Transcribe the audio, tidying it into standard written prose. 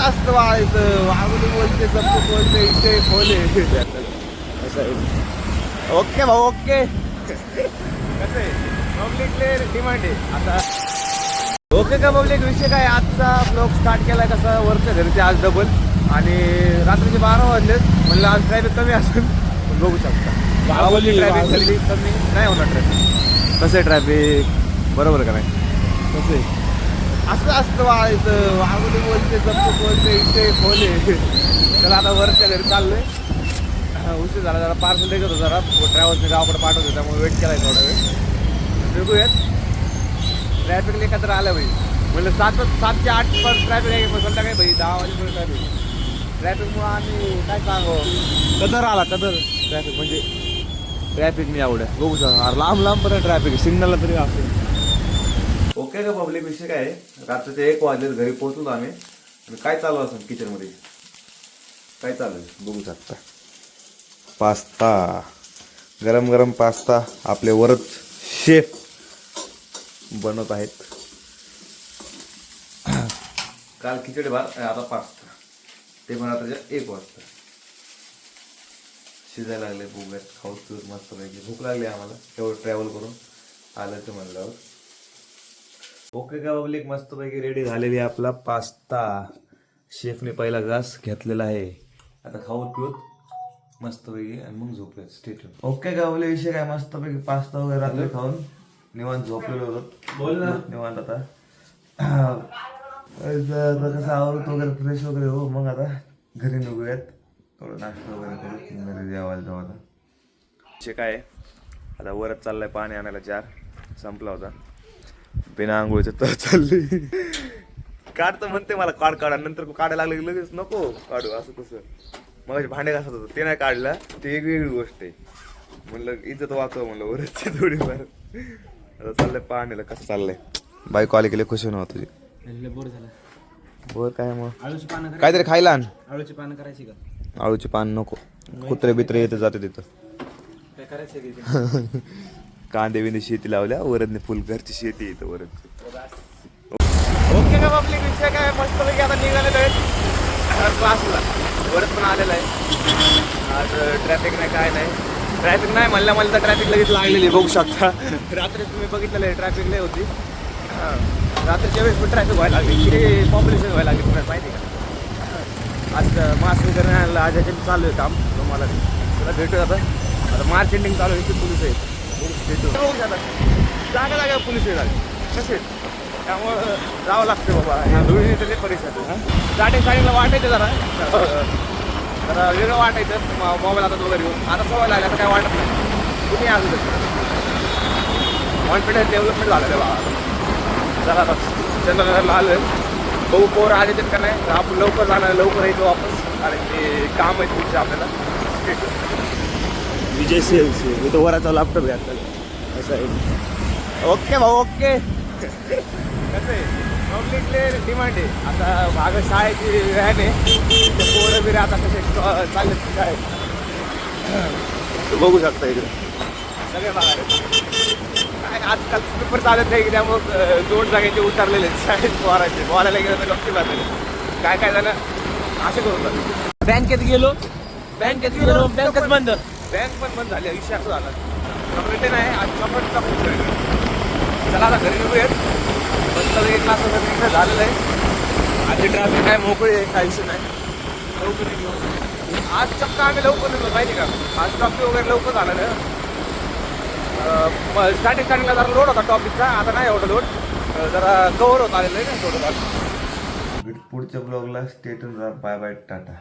असतं वाळायचं. वागून बोलते, सबक बोलते, इथे खोले. असं आहे. ओके भाऊ, ओके. कसं आहे, पब्लिकले डिमांड आहे आता. ओके का पब्लिक, विषय काय, आजचा ब्लॉग स्टार्ट केलाय कसा वरच्या घरचे आज डबल. आणि रात्रीचे 12 वाजलेत. म्हणलं आज ट्रॅफिक कमी असेल, पण बघू शकता ट्रॅफिक झाली कमी नाही होणार. ट्रॅफिक कसं आहे, ट्रॅफिक बरोबर का नाही. कसं आहे, असं असतं वाळायचं. वागून बोलते, सबक बोलते, इथे खोले. त्याला आता वरच्या घरी चाललोय. उशीर झाला, जरा पार्सल द्यायचं होतं, जरा ट्रॅव्हल्सने गावाकडे पाठवतो, त्यामुळे वेट केला थोडा वेळ. बघूयात. ट्रॅफिकला एकत्र आलं भाई. म्हणलं 7 ते 8 पण ट्रॅफिक आहे, पण संध्याकाळी भाई 10 वाजेपर्यंत ट्रॅफिकमुळं आम्ही काय सांगू, कदर आला कदर. ट्रॅफिक म्हणजे ट्रॅफिक नाही आवडे बघू शकता. लांब लांबपर्यंत ट्रॅफिक आहे, सिग्नलला तरी असेल. ओके का पब्लिक, विषय काय आहे, रात्रीचे 1 वाजले घरी पोहोचलो आम्ही. आणि काय चालू असेल किचनमध्ये, काय चालू आहे बघू शकता. पास्ता, गरम गरम पास्ता आपले वरच शेफ बनवत आहेत. काल खिचडी भात, आता पास्ता. ते पण आता 1 वाजता शिजायला लागले. बघूयात, खाऊ पिऊत मस्त पैकी. भूक लागली आम्हाला तेवढं ट्रॅव्हल करून आलं तर म्हणल्यावर. ओके का पब्लिक, मस्त पैकी रेडी झालेली आपला पास्ता. शेफने पहिला घास घेतलेला आहे. आता खाऊ पिऊत मस्त पैकी आणि मग झोपूयात. स्टेटून ओके का पब्लिक, विषय काय, मस्त पैकी पास्ता वगैरे रात्री खाऊन निवांत झोपलेलो होतो. बोल ना निवांत. आता कसं आवरत वगैरे फ्रेश वगैरे हो, मग आता घरी निघूयात. थोडं नाश्ता वगैरे करू, घरी जेवायला जाऊ. आता विषय काय, आता वरच चाललाय पाणी आणायला. जार संपला होता, बिना आंघोळीचं तर चालली. काढतं म्हणते मला, काढा. नंतर काढायला लागलं की लगेच नको काढू, असं कसं. मग भांडे घासत होतं, ते नाही काढलं, ते एक वेगळी गोष्ट आहे. म्हणलं इज्जत वाचव, म्हणलं वरची थोडीफार. आता चाललंय पाण्याला. कसं चाललंय, बायको आली गेले खुशी नव्हतं तुझी. बोर झाला. बोर काय, मग आळूची पानं काहीतरी खायला आण. आळूची पानं करायची का? आळूची पान नको, कुत्रे बित्रे येते जाते तिथं. काय करायचं कांदे बिंदे शेती लावल्या, वरदने फुल घरची शेती येतं वरदची. ओके का पब्लिक, विषय काय, मस्त पैकी आता निघालेलं आहे क्लासला. वरद पण आलेलं आहे. आज ट्रॅफिक नाही, काय नाही. ट्रॅफिक नाही म्हणल्या मला तर ट्रॅफिक लगेच लागलेली बघू शकता. रात्री तुम्ही बघितलेलं आहे, ट्रॅफिक लय होती. रात्रीच्या वेळेस पण ट्रॅफिक व्हायला लागली, किती पॉप्युलेशन व्हायला लागली तुम्हाला माहिती का. आज मास्क वगैरे आणलं, आज ह्याच्यात चालू आहे काम. तुम्हाला तुला भेटूया आता मार्च एंडिंग चालू आहे, पोलीस आहे. भेटू बघू शकता, जागा जागा पोलीस आहे कसे. त्यामुळं जावं लागते बाबा, धुळी तरी परिसर. स्टार्टिंगला वाटायचं जरा वेगळं वाटायचं, मोबाईल हातात वगैरे घेऊन. आता सवय लागली, आता काय वाटत नाही. कुठे असू कॉन्फिडन्स डेव्हलपमेंट झालं बाबा. चला आता चंद्रनगरला आलं, बघू पोरं आले तर का नाही. आपण लवकर जाणार, लवकर यायचं वापस, कारण की काम आहे पुढचे आपल्याला. विजय सेल्स मी तो वराचा लॅपटॉप घ्यायचा असं आहे. ओके भाऊ, ओके. कसं आहे, पब्लिकले डिमांड आहे आता. भाग शाळेची व्हॅन आहे, पोरं बिरे आता कसे चालले काय बघू शकता. इकडे सगळे भागात काय आजकाल पेपर चालत नाही, त्यामुळं 2 जागेचे उतरलेले शाळेत पोरायचे. बोलायला गेलं तर गप्पी बाजले. काय झालं असं करून बँकेत गेलो, बँकच बंद. बँक पण बंद झाली, विषय असं झाला. चॉकलेट नाही आज, चॉकलेटचा खूप वेळ. चला आता घरी निघूयात. मस्त 1 तास वगैरे झालेलं आहे. आधी ट्रॅफिक काय मोकळी आहे, काहीच नाही. लवकर निघू आज. चक्क आम्ही लवकर निघलो माहिती का. आज टॉपिक वगैरे लवकर झालं ना. स्टार्टिंगला जरा लोड होता टॉपिकचा, आता नाही एवढं लोड, जरा कव्हर होत आलेलं आहे ना थोडं. पुढच्या ब्लॉगला stay tune. Bye bye, Tata.